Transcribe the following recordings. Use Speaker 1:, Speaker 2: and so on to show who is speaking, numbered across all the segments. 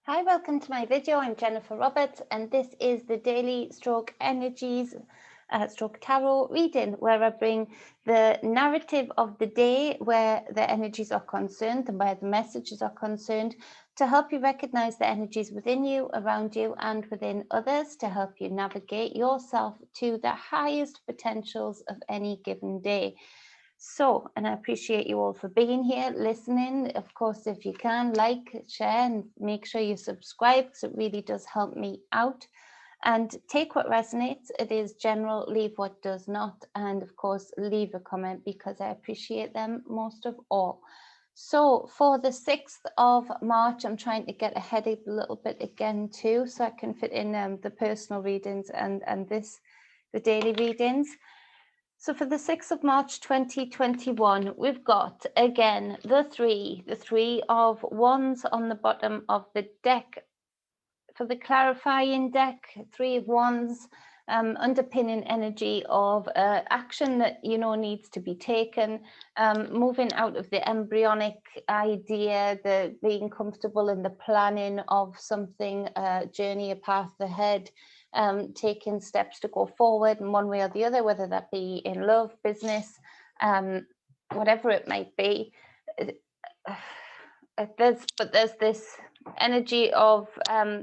Speaker 1: Hi, welcome to my video. I'm Jennifer Roberts, and this is the daily stroke energies stroke tarot reading, where I bring the narrative of the day where the energies are concerned and where the messages are concerned, to help you recognize the energies within you, around you, and within others, to help you navigate yourself to the highest potentials of any given day. So, and I appreciate you all for being here, listening. Of course, if you can, like, share, and make sure you subscribe, because it really does help me out. And take what resonates. It is general, leave what does not. And of course, leave a comment, because I appreciate them most of all. So for the 6th of March, I'm trying to get ahead a little bit again too, so I can fit in the personal readings and the daily readings. So for the 6th of March 2021, we've got, again, the three of wands on the bottom of the deck. For the clarifying deck, 3 of wands, underpinning energy of action that needs to be taken, moving out of the embryonic idea, the being comfortable in the planning of something, a journey, a path ahead, taking steps to go forward in one way or the other, whether that be in love, business, whatever it might be. There's this energy of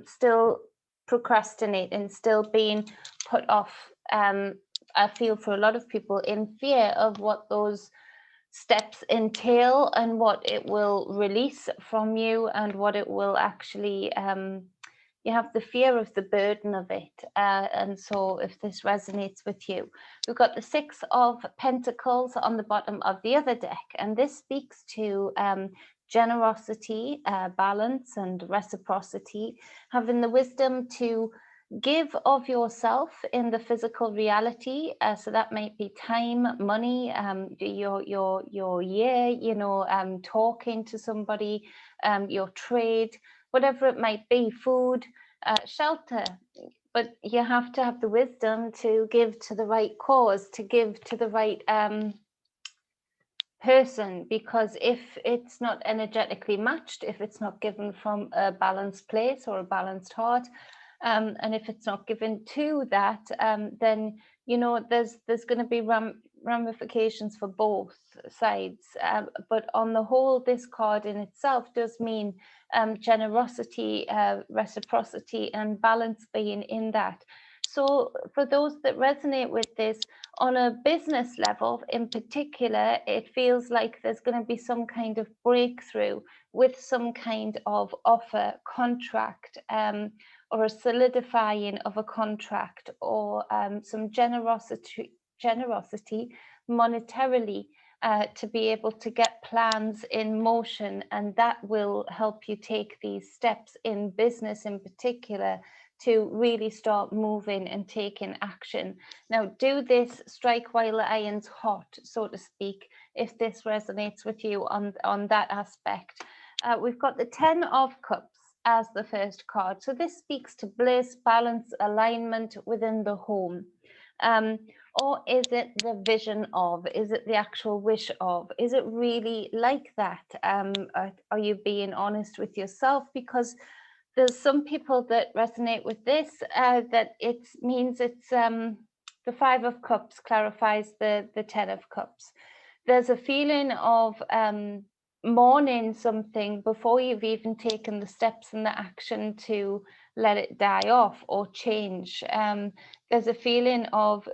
Speaker 1: still procrastinating, still being put off. I feel for a lot of people in fear of what those steps entail and what it will release from you, and what it will actually you have the fear of the burden of it. And so if this resonates with you, we've got the 6 of Pentacles on the bottom of the other deck, and this speaks to generosity, balance, and reciprocity, having the wisdom to give of yourself in the physical reality. So that might be time, money, your year, talking to somebody, your trade, whatever it might be, food, shelter. But you have to have the wisdom to give to the right cause, to give to the right person, because if it's not energetically matched, if it's not given from a balanced place or a balanced heart, and if it's not given to that, then there's going to be ramifications for both sides. But on the whole, this card in itself does mean generosity, reciprocity, and balance being in that. So for those that resonate with this on a business level in particular, it feels like there's going to be some kind of breakthrough with some kind of offer, contract, or a solidifying of a contract, or some generosity monetarily, to be able to get plans in motion, and that will help you take these steps in business in particular to really start moving and taking action. Now, do this strike while the iron's hot, so to speak, if this resonates with you on that aspect. We've got the 10 of Cups as the first card. So this speaks to bliss, balance, alignment within the home. Or is it the vision of? Is it the actual wish of? Is it really like that? Are you being honest with yourself? Because there's some people that resonate with this, that it means it's the 5 of Cups clarifies the 10 of Cups. There's a feeling of mourning something before you've even taken the steps and the action to let it die off or change. There's a feeling of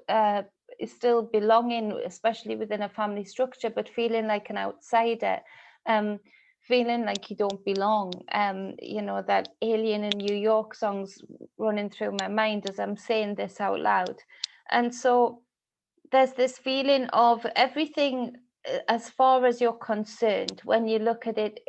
Speaker 1: still belonging, especially within a family structure, but feeling like an outsider. Feeling like you don't belong. That Alien in New York song's running through my mind as I'm saying this out loud. And so there's this feeling of everything, as far as you're concerned, when you look at it,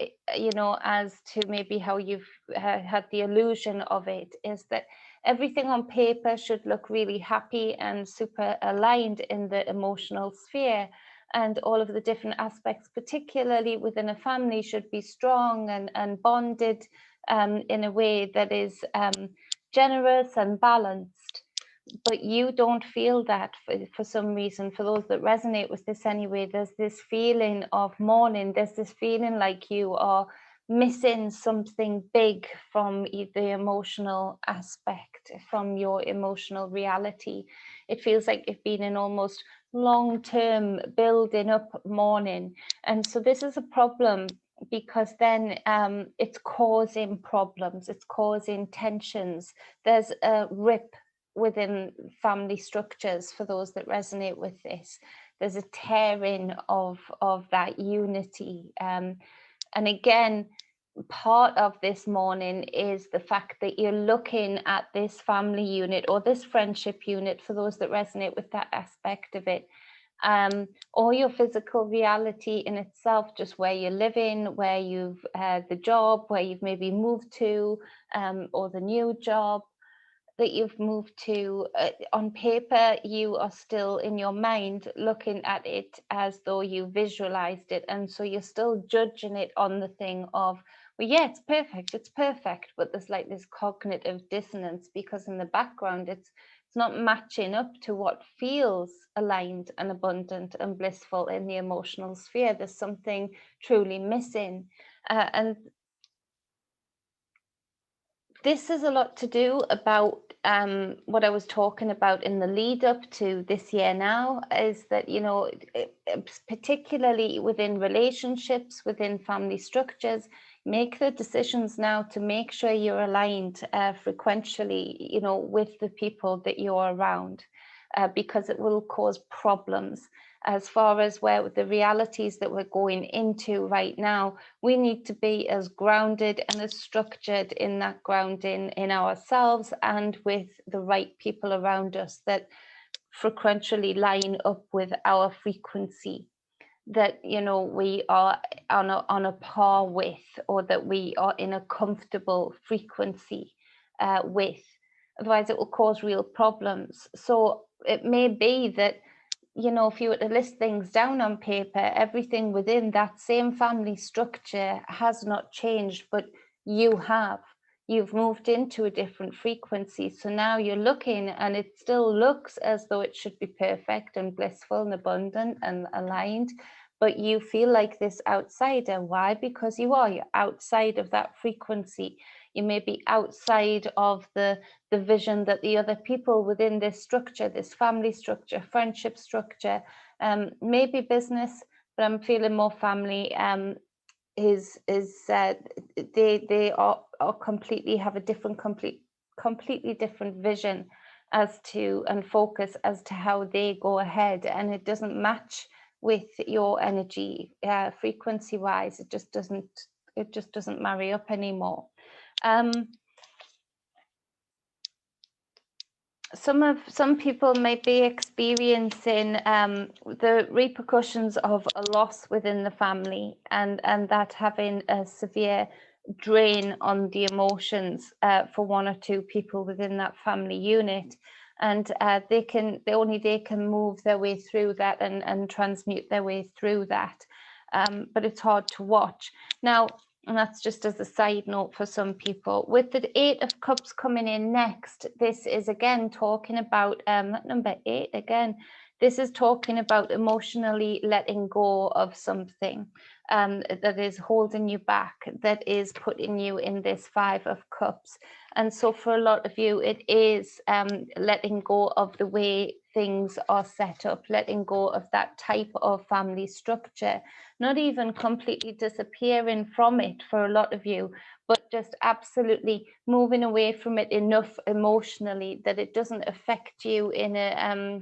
Speaker 1: as to maybe how you've had the illusion of it, is that everything on paper should look really happy and super aligned in the emotional sphere. And all of the different aspects, particularly within a family, should be strong and bonded in a way that is generous and balanced. But you don't feel that for some reason. For those that resonate with this anyway, there's this feeling of mourning. There's this feeling like you are missing something big from the emotional aspect, from your emotional reality. It feels like you've been in almost long-term building up mourning. And so this is a problem, because then it's causing problems, it's causing tensions. There's a rip within family structures for those that resonate with this. There's a tearing of that unity. And again, part of this morning is the fact that you're looking at this family unit or this friendship unit, for those that resonate with that aspect of it, or your physical reality in itself, just where you're living, where you've the job, where you've maybe moved to, or the new job that you've moved to. On paper, you are still in your mind looking at it as though you visualized it, and so you're still judging it on the thing of, well, yeah, it's perfect, but there's like this cognitive dissonance, because in the background it's not matching up to what feels aligned and abundant and blissful in the emotional sphere. There's something truly missing, and this has a lot to do about what I was talking about in the lead up to this year now, is that, you know, particularly within relationships, within family structures, make the decisions now to make sure you're aligned frequentially, you know, with the people that you're around, because it will cause problems. As far as where the realities that we're going into right now, we need to be as grounded and as structured in that grounding in ourselves and with the right people around us that frequently line up with our frequency, that, you know, we are on a par with, or that we are in a comfortable frequency with. Otherwise it will cause real problems. So it may be that, you know, if you were to list things down on paper, everything within that same family structure has not changed, but you've moved into a different frequency. So now you're looking and it still looks as though it should be perfect and blissful and abundant and aligned, but you feel like this outsider. Why? Because you're outside of that frequency. You may be outside of the vision that the other people within this structure, this family structure, friendship structure, maybe business, but I'm feeling more family, they are completely have a completely different vision as to, and focus as to how they go ahead, and it doesn't match with your energy frequency wise. It just doesn't marry up anymore. Some people may be experiencing the repercussions of a loss within the family, and that having a severe drain on the emotions for one or two people within that family unit, and they can move their way through that and transmute their way through that, but it's hard to watch now. And that's just as a side note for some people. With the 8 of Cups coming in next, this is again talking about number 8 again. This is talking about emotionally letting go of something that is holding you back, that is putting you in this 5 of Cups. And so for a lot of you, it is letting go of the way things are set up, letting go of that type of family structure, not even completely disappearing from it for a lot of you, but just absolutely moving away from it enough emotionally that it doesn't affect you in a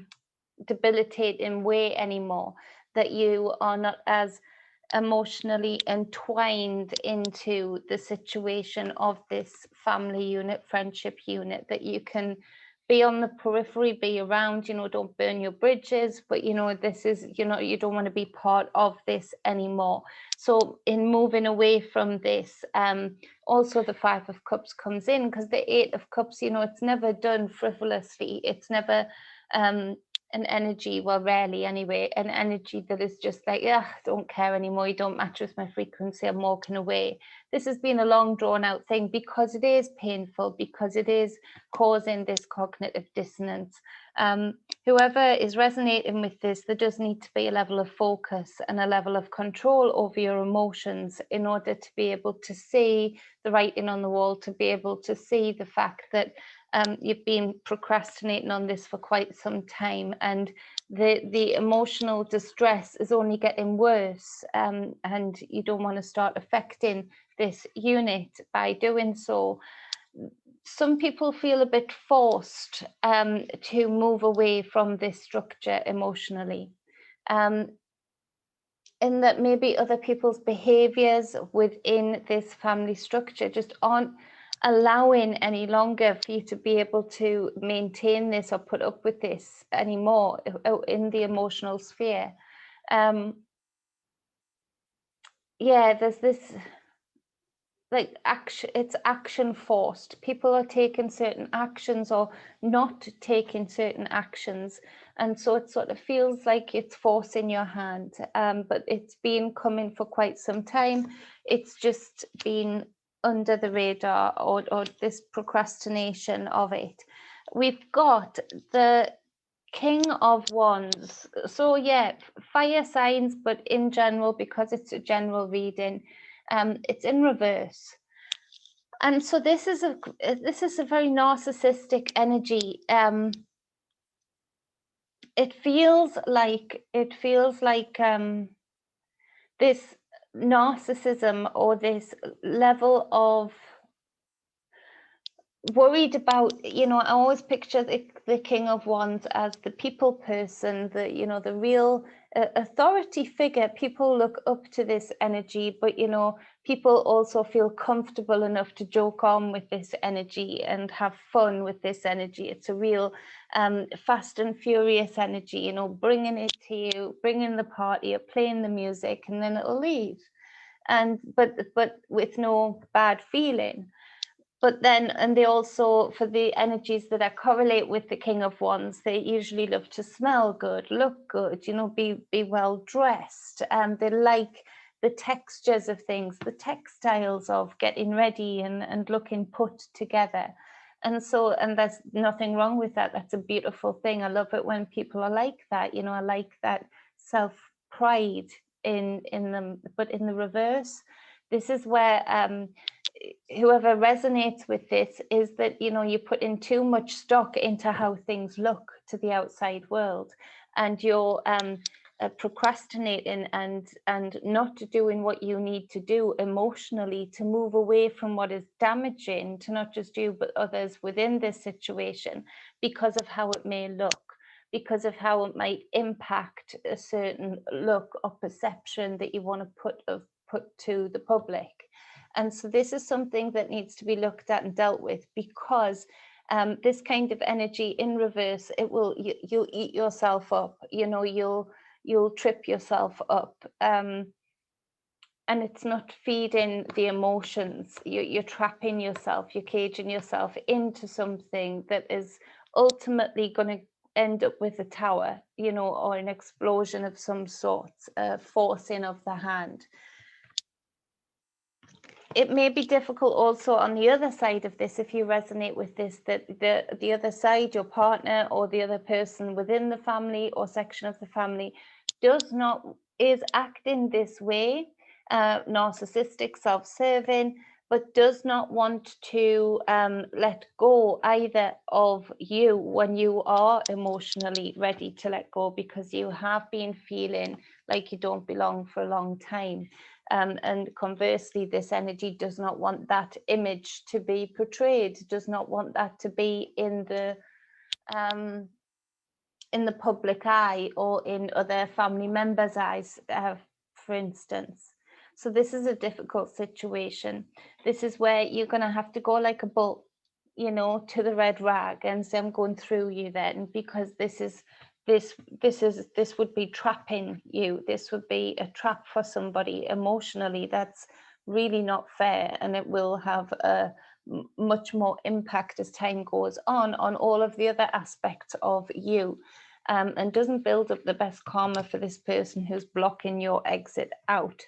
Speaker 1: debilitating way anymore, that you are not as emotionally entwined into the situation of this family unit, friendship unit, that you can be on the periphery, be around, you know, don't burn your bridges, but, you know, this is, you know, you don't want to be part of this anymore. So in moving away from this, also the 5 of Cups comes in, because the 8 of Cups, you know, it's never done frivolously. It's never an energy, well, rarely anyway, an energy that is just like, yeah, I don't care anymore, you don't match with my frequency, I'm walking away. This has been a long drawn out thing, because it is painful, because it is causing this cognitive dissonance. whoever is resonating with this, there does need to be a level of focus and a level of control over your emotions in order to be able to see the writing on the wall, to be able to see the fact that you've been procrastinating on this for quite some time, and the emotional distress is only getting worse, and you don't want to start affecting this unit by doing so. Some people feel a bit forced to move away from this structure emotionally, in that maybe other people's behaviors within this family structure just aren't allowing any longer for you to be able to maintain this or put up with this anymore in the emotional sphere. Yeah, there's this, like, action, it's action forced. People are taking certain actions or not taking certain actions, and so it sort of feels like it's forcing your hand, but it's been coming for quite some time. It's just been under the radar, or this procrastination of it. We've got the King of Wands. So yeah, fire signs, but in general, because it's a general reading, it's in reverse. And so this is a very narcissistic energy. It feels like this narcissism, or this level of worried about, I always picture the King of Wands as the people person, the real authority figure. People look up to this energy, but people also feel comfortable enough to joke on with this energy and have fun with this energy. It's a real fast and furious energy, bringing it to you, bringing the party, playing the music, and then it'll leave, and but with no bad feeling. But then, and they also, for the energies that are correlate with the King of Wands, they usually love to smell good, look good, be well dressed. They like the textures of things, the textiles of getting ready and looking put together. And so, and there's nothing wrong with that. That's a beautiful thing. I love it when people are like that. I like that self-pride in them. But in the reverse, this is where whoever resonates with this is that you put in too much stock into how things look to the outside world, and you're procrastinating and not doing what you need to do emotionally to move away from what is damaging to not just you but others within this situation, because of how it may look, because of how it might impact a certain look or perception that you want to put to the public. And so this is something that needs to be looked at and dealt with, because this kind of energy in reverse, you'll eat yourself up, you'll trip yourself up, and it's not feeding the emotions. You're trapping yourself, you're caging yourself into something that is ultimately going to end up with a tower, or an explosion of some sort, forcing of the hand. It may be difficult also on the other side of this, if you resonate with this, that the other side, your partner or the other person within the family or section of the family, is acting this way, narcissistic, self-serving, but does not want to let go either of you when you are emotionally ready to let go, because you have been feeling like you don't belong for a long time. And conversely, this energy does not want that image to be portrayed, does not want that to be in the public eye or in other family members' eyes, for instance. So this is a difficult situation. This is where you're going to have to go like a bull, to the red rag and say, I'm going through you then, because this would be trapping you. This would be a trap for somebody emotionally. That's really not fair, and it will have a much more impact as time goes on all of the other aspects of you, and doesn't build up the best karma for this person who's blocking your exit out.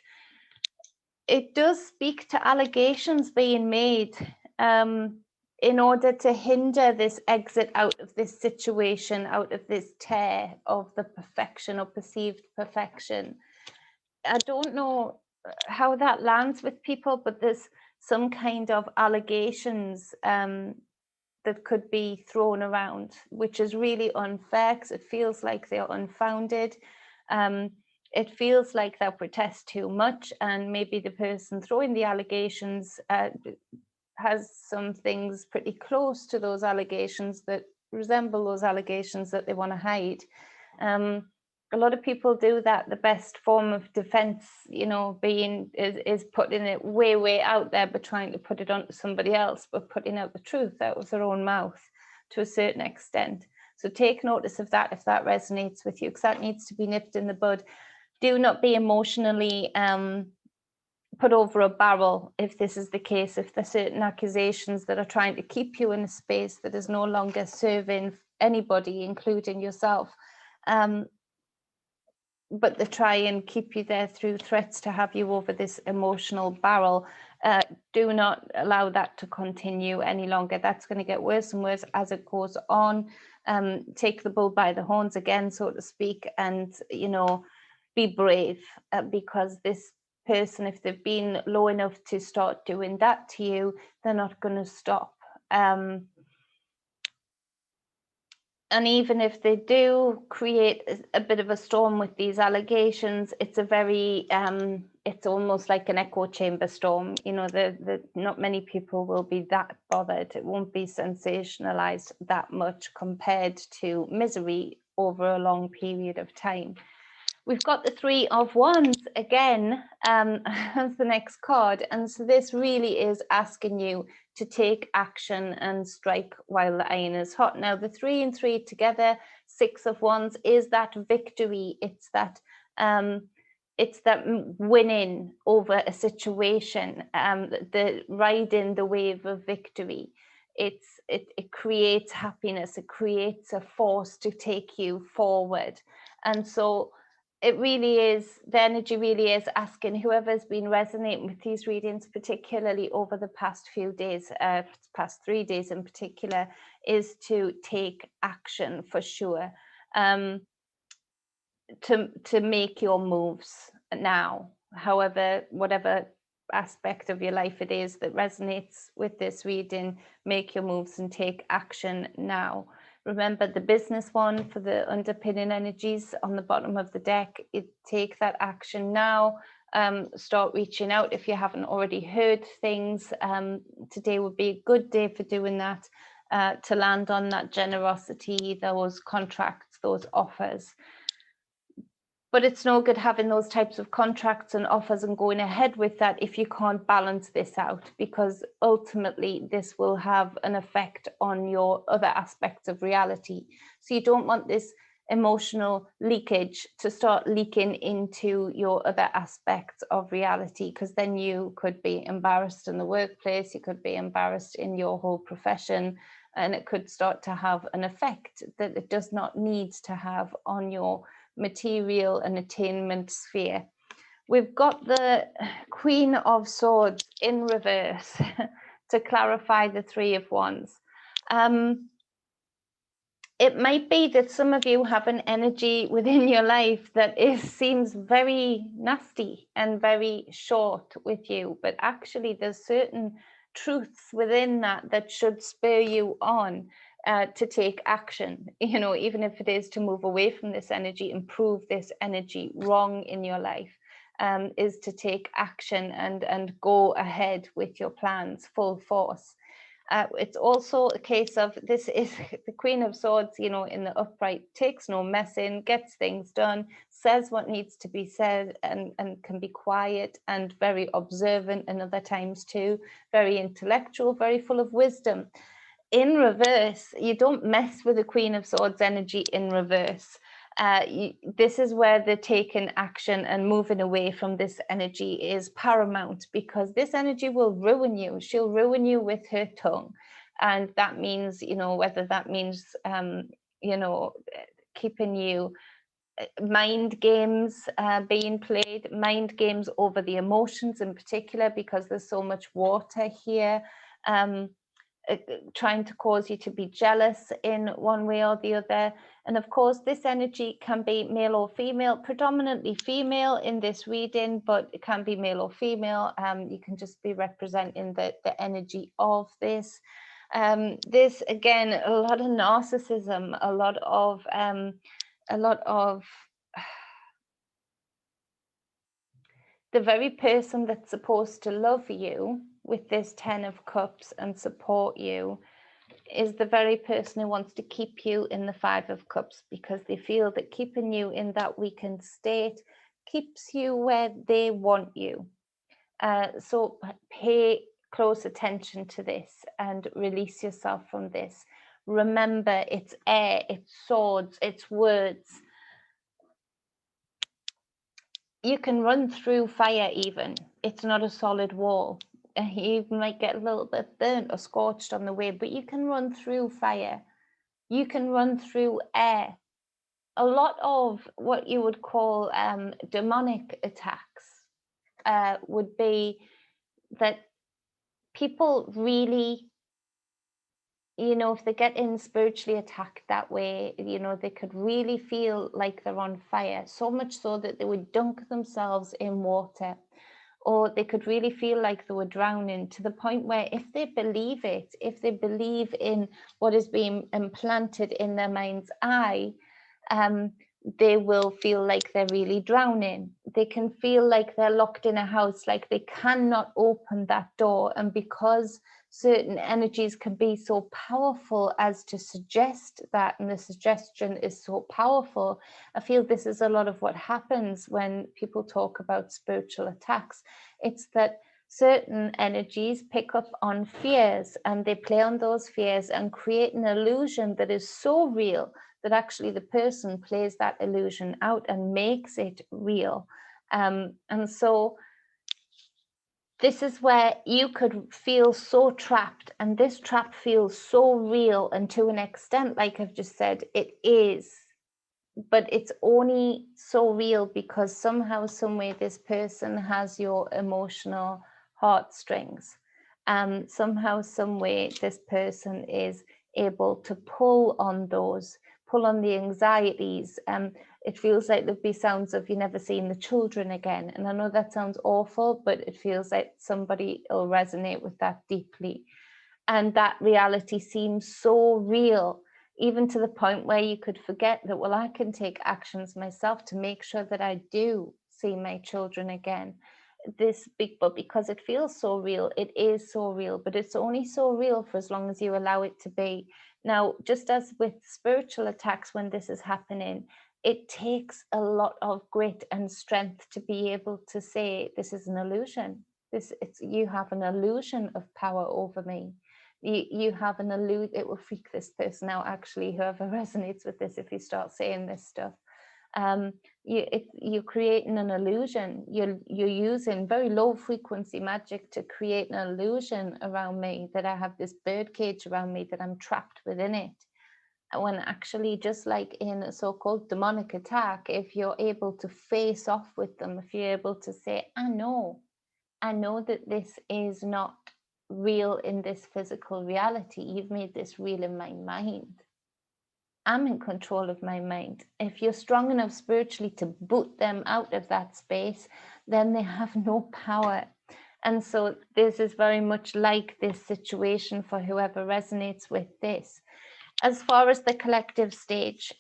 Speaker 1: It does speak to allegations being made. in order to hinder this exit out of this situation, out of this tear of the perfection or perceived perfection. I don't know how that lands with people, but there's some kind of allegations that could be thrown around, which is really unfair because it feels like they're unfounded. It feels like they'll protest too much, and maybe the person throwing the allegations has some things pretty close to those allegations that resemble those allegations that they want to hide. A lot of people do that. The best form of defense, you know, is putting it way out there, but trying to put it onto somebody else, but putting out the truth out of their own mouth to a certain extent. So take notice of that if that resonates with you, because that needs to be nipped in the bud. Do not be emotionally put over a barrel if this is the case, if there's certain accusations that are trying to keep you in a space that is no longer serving anybody, including yourself. But they try and keep you there through threats to have you over this emotional barrel. Do not allow that to continue any longer. That's going to get worse and worse as it goes on. Take the bull by the horns again, so to speak, and, you know, be brave, because this person, if they've been low enough to start doing that to you, they're not going to stop. And even if they do create a bit of a storm with these allegations, it's a very, it's almost like an echo chamber storm. You know, not many people will be that bothered. It won't be sensationalized that much compared to misery over a long period of time. We've got the Three of Wands again as the next card. And so this really is asking you to take action and strike while the iron is hot. Now, the 3 and 3 together, 6 of Wands, is that victory. It's that winning over a situation, the riding the wave of victory. It creates happiness. It creates a force to take you forward. And so it really is, the energy really is asking whoever's been resonating with these readings, particularly over the past few days, past 3 days in particular, is to take action for sure, to make your moves now. However, whatever aspect of your life it is that resonates with this reading, make your moves and take action now. Remember the business one for the underpinning energies on the bottom of the deck. Take that action now. Start reaching out if you haven't already heard things. Today would be a good day for doing that, to land on that generosity, those contracts, those offers. But it's no good having those types of contracts and offers and going ahead with that if you can't balance this out, because ultimately this will have an effect on your other aspects of reality. So you don't want this emotional leakage to start leaking into your other aspects of reality, because then you could be embarrassed in the workplace, you could be embarrassed in your whole profession, and it could start to have an effect that it does not need to have on your material and attainment sphere. We've got the Queen of Swords in reverse to clarify the Three of Wands. It might be that some of you have an energy within your life that seems very nasty and very short with you, but actually there's certain truths within that should spur you on to take action, you know, even if it is to move away from this energy, improve this energy. Wrong in your life is to take action and go ahead with your plans full force. It's also a case of, this is the Queen of Swords, you know, in the upright, takes no messing, gets things done, says what needs to be said, and can be quiet and very observant, and other times too, very intellectual, very full of wisdom. In reverse, you don't mess with the Queen of Swords energy in reverse. This is where the taking action and moving away from this energy is paramount, because this energy will ruin you. She'll ruin you with her tongue. And that means, you know, whether that means, you know, keeping you, mind games being played, mind games over the emotions in particular, because there's so much water here. trying to cause you to be jealous in one way or the other. And of course, this energy can be male or female, predominantly female in this reading, but it can be male or female. You can just be representing the energy of this. This, again, a lot of narcissism, a lot of the very person that's supposed to love you with this 10 of Cups and support you is the very person who wants to keep you in the 5 of Cups, because they feel that keeping you in that weakened state keeps you where they want you. So pay close attention to this and release yourself from this. Remember, it's air, it's swords, it's words. You can run through fire even. It's not a solid wall. You might get a little bit burnt or scorched on the way, but you can run through fire. You can run through air. A lot of what you would call demonic attacks would be that people really, if they get in spiritually attacked that way, they could really feel like they're on fire, so much so that they would dunk themselves in water, or they could really feel like they were drowning, to the point where if they believe in what is being implanted in their mind's eye, they will feel like they're really drowning. They can feel like they're locked in a house, like they cannot open that door. And because certain energies can be so powerful as to suggest that, and the suggestion is so powerful, I feel this is a lot of what happens when people talk about spiritual attacks. It's that certain energies pick up on fears, and they play on those fears and create an illusion that is so real that actually the person plays that illusion out and makes it real. And so this is where you could feel so trapped, and this trap feels so real, and to an extent, like I've just said, it is, but it's only so real because somehow, some way, this person has your emotional heartstrings. Somehow, some way, this person is able to pull on the anxieties. It feels like there'd be sounds of you never seeing the children again. And I know that sounds awful, but it feels like somebody will resonate with that deeply. And that reality seems so real, even to the point where you could forget that, well, I can take actions myself to make sure that I do see my children again. But because it feels so real, it is so real, but it's only so real for as long as you allow it to be. Now, just as with spiritual attacks, when this is happening, it takes a lot of grit and strength to be able to say, this is an illusion. You have an illusion of power over me. You have an illusion. It will freak this person out, actually, whoever resonates with this, if you start saying this stuff. You're creating an illusion. You're using very low frequency magic to create an illusion around me, that I have this bird cage around me, that I'm trapped within it. When actually, just like in a so-called demonic attack, if you're able to face off with them, if you're able to say, I know that this is not real in this physical reality. You've made this real in my mind. I'm in control of my mind. If you're strong enough spiritually to boot them out of that space, then they have no power. And so this is very much like this situation for whoever resonates with this. As far as the collective stage,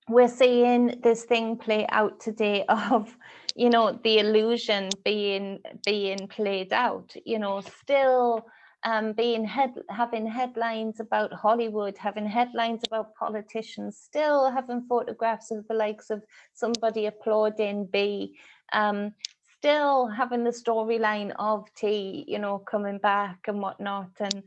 Speaker 1: we're seeing this thing play out today of, the illusion being played out, still having headlines about Hollywood, having headlines about politicians, still having photographs of the likes of somebody applauding B, still having the storyline of T, coming back and whatnot. And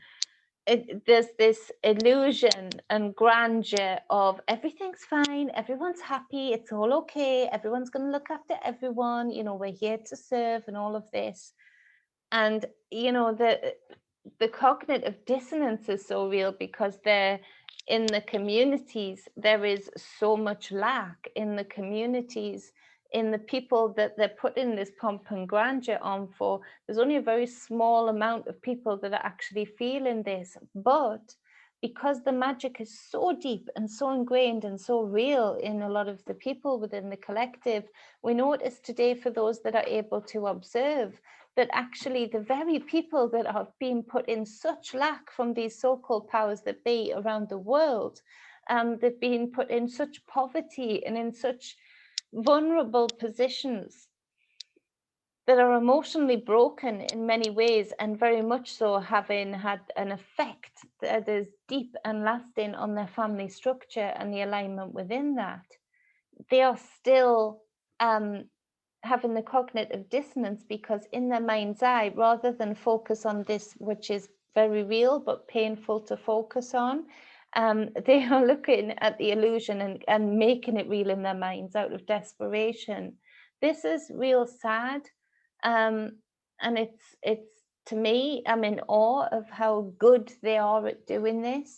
Speaker 1: there's this illusion and grandeur of everything's fine, everyone's happy, it's all okay, everyone's going to look after everyone, we're here to serve, and all of this. And the cognitive dissonance is so real, because in the communities there is so much lack. In the communities, in the people that they're putting this pomp and grandeur on for, there's only a very small amount of people that are actually feeling this. But because the magic is so deep and so ingrained and so real in a lot of the people within the collective, we notice today, for those that are able to observe, that actually the very people that have been put in such lack from these so-called powers that be around the world, they've been put in such poverty and in such vulnerable positions that are emotionally broken in many ways, and very much so having had an effect that is deep and lasting on their family structure and the alignment within that. They are still having the cognitive dissonance, because in their mind's eye, rather than focus on this, which is very real but painful to focus on, they are looking at the illusion and making it real in their minds out of desperation. This is real sad. And it's to me, I'm in awe of how good they are at doing this,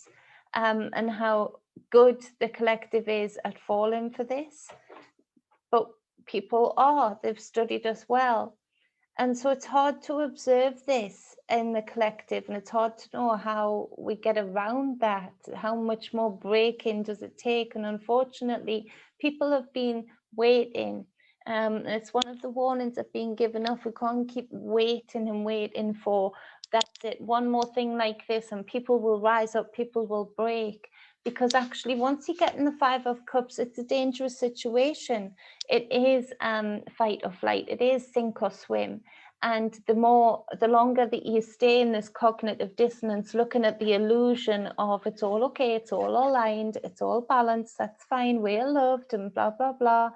Speaker 1: and how good the collective is at falling for this. But people are, they've studied us well. And so it's hard to observe this in the collective, and it's hard to know how we get around that. How much more breaking does it take? And unfortunately, people have been waiting. It's one of the warnings of being given off. We can't keep waiting and waiting for, that's it, one more thing like this, and people will rise up, people will break. Because actually, once you get in the Five of Cups, it's a dangerous situation. It is fight or flight. It is sink or swim. And the longer that you stay in this cognitive dissonance, looking at the illusion of it's all okay, it's all aligned, it's all balanced, that's fine, we're loved, and blah, blah, blah.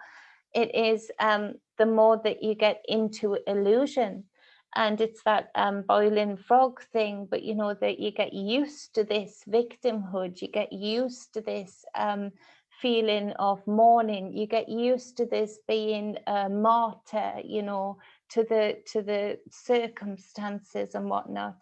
Speaker 1: It is the more that you get into illusion. And it's that boiling frog thing, but you know, that you get used to this victimhood, you get used to this feeling of mourning, you get used to this being a martyr, you know, to the circumstances and whatnot.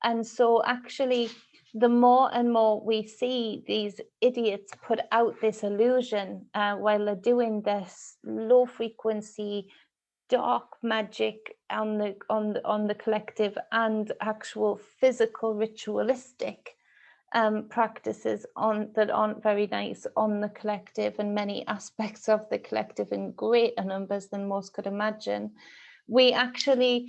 Speaker 1: And so actually, the more and more we see these idiots put out this illusion while they're doing this low frequency dark magic on the collective, and actual physical ritualistic practices that aren't very nice on the collective, and many aspects of the collective in greater numbers than most could imagine, we actually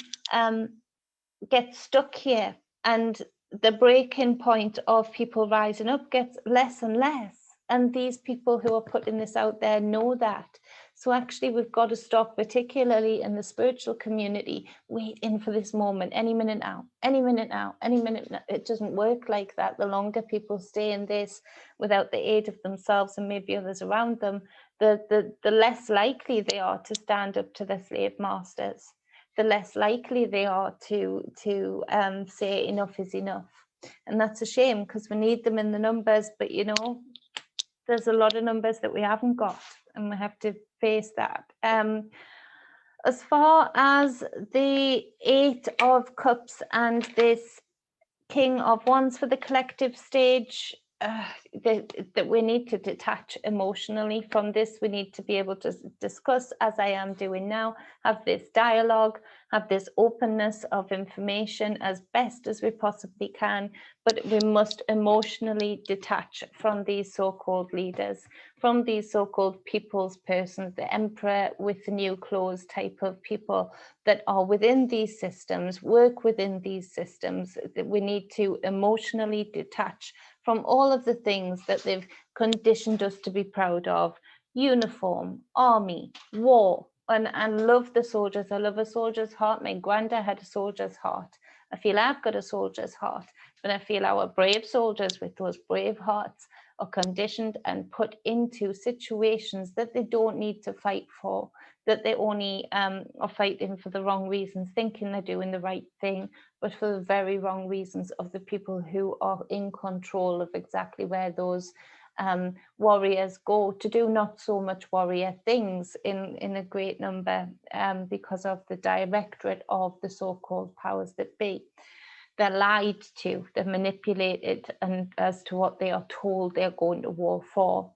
Speaker 1: get stuck here, and the breaking point of people rising up gets less and less. And these people who are putting this out there know that. So actually, we've got to stop, particularly in the spiritual community, waiting for this moment, any minute now, any minute now, any minute now. It doesn't work like that. The longer people stay in this without the aid of themselves and maybe others around them, the less likely they are to stand up to their slave masters, the less likely they are to say enough is enough. And that's a shame, because we need them in the numbers, but you know, there's a lot of numbers that we haven't got, and we have to face that. As far as the Eight of Cups and this King of Wands for the collective stage, that we need to detach emotionally from this. We need to be able to discuss, as I am doing now, have this dialogue, have this openness of information as best as we possibly can, but we must emotionally detach from these so-called leaders, from these so-called people's persons, the emperor with the new clothes type of people that are within these systems, work within these systems. That we need to emotionally detach from all of the things that they've conditioned us to be proud of: uniform, army, war, and love the soldiers. I love a soldier's heart. My granddad had a soldier's heart. I feel I've got a soldier's heart, but I feel our brave soldiers with those brave hearts are conditioned and put into situations that they don't need to fight for, that they only are fighting for the wrong reasons, thinking they're doing the right thing, but for the very wrong reasons of the people who are in control of exactly where those warriors go to do not so much warrior things in a great number, because of the directorate of the so-called powers that be. They're lied to, they're manipulated, and as to what they are told they're going to war for.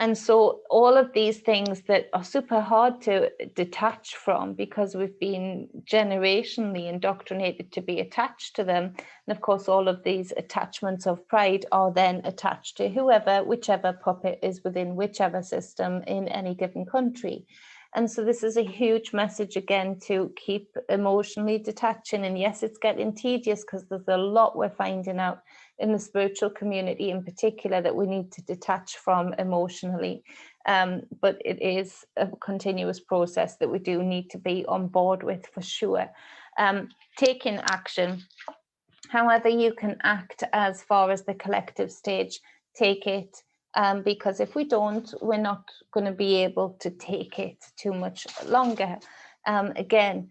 Speaker 1: And so all of these things that are super hard to detach from because we've been generationally indoctrinated to be attached to them. And of course, all of these attachments of pride are then attached to whichever puppet is within whichever system in any given country. And so this is a huge message again to keep emotionally detaching. And yes, it's getting tedious because there's a lot we're finding out in the spiritual community in particular that we need to detach from emotionally. But it is a continuous process that we do need to be on board with for sure. Taking action, however you can act as far as the collective stage, take it. Because if we don't, we're not going to be able to take it too much longer. Again,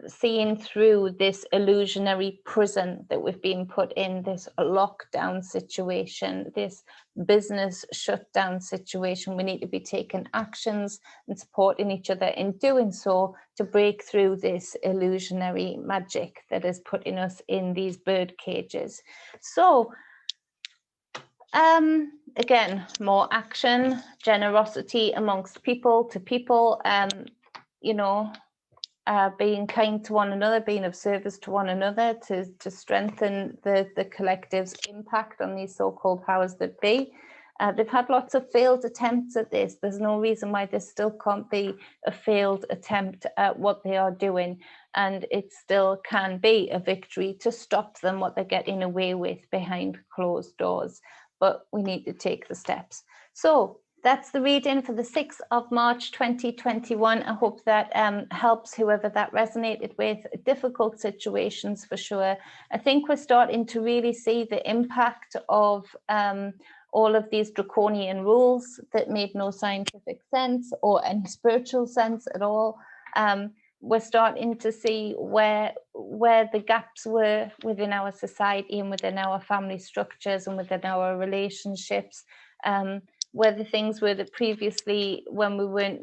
Speaker 1: seeing through this illusionary prison that we've been put in, this lockdown situation, this business shutdown situation, we need to be taking actions and supporting each other in doing so to break through this illusionary magic that is putting us in these bird cages. So again, more action, generosity amongst people to people, you know, being kind to one another, being of service to one another to strengthen the collective's impact on these so-called powers that be. They've had lots of failed attempts at this. There's no reason why this still can't be a failed attempt at what they are doing. And it still can be a victory to stop them what they're getting away with behind closed doors. But we need to take the steps. So that's the reading for the 6th of March 2021. I hope that helps whoever that resonated with. Difficult situations for sure. I think we're starting to really see the impact of all of these draconian rules that made no scientific sense or any spiritual sense at all. We're starting to see where the gaps were within our society and within our family structures and within our relationships. Where the things were that previously, when we were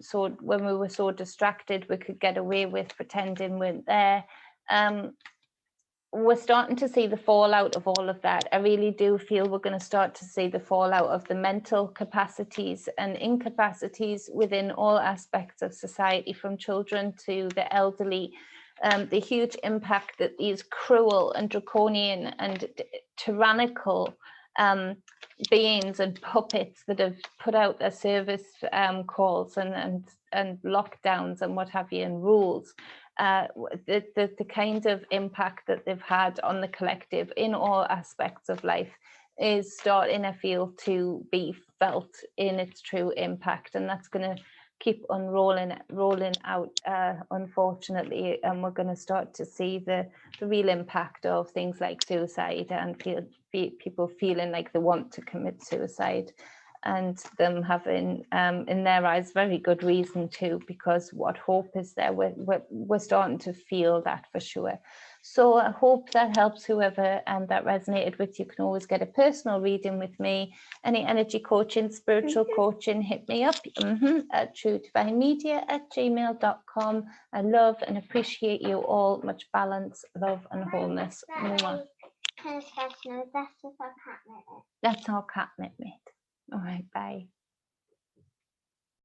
Speaker 1: so distracted, we could get away with pretending weren't there. We're starting to see the fallout of all of that. I really do feel we're going to start to see the fallout of the mental capacities and incapacities within all aspects of society, from children to the elderly. The huge impact that these cruel and draconian and tyrannical beings and puppets that have put out their service calls and lockdowns and what have you, and rules, the kind of impact that they've had on the collective in all aspects of life is starting, I feel, to be felt in its true impact, and that's going to keep on rolling out, unfortunately, and we're going to start to see the real impact of things like suicide and people feeling like they want to commit suicide, and them having, in their eyes, very good reason to, because what hope is there? We're starting to feel that for sure. So I hope that helps whoever that resonated with. You can always get a personal reading with me. Any energy coaching, spiritual coaching, hit me up at truedivinemedia@gmail.com. I love and appreciate you all. Much balance, love and wholeness. That's our catnip. All right, bye.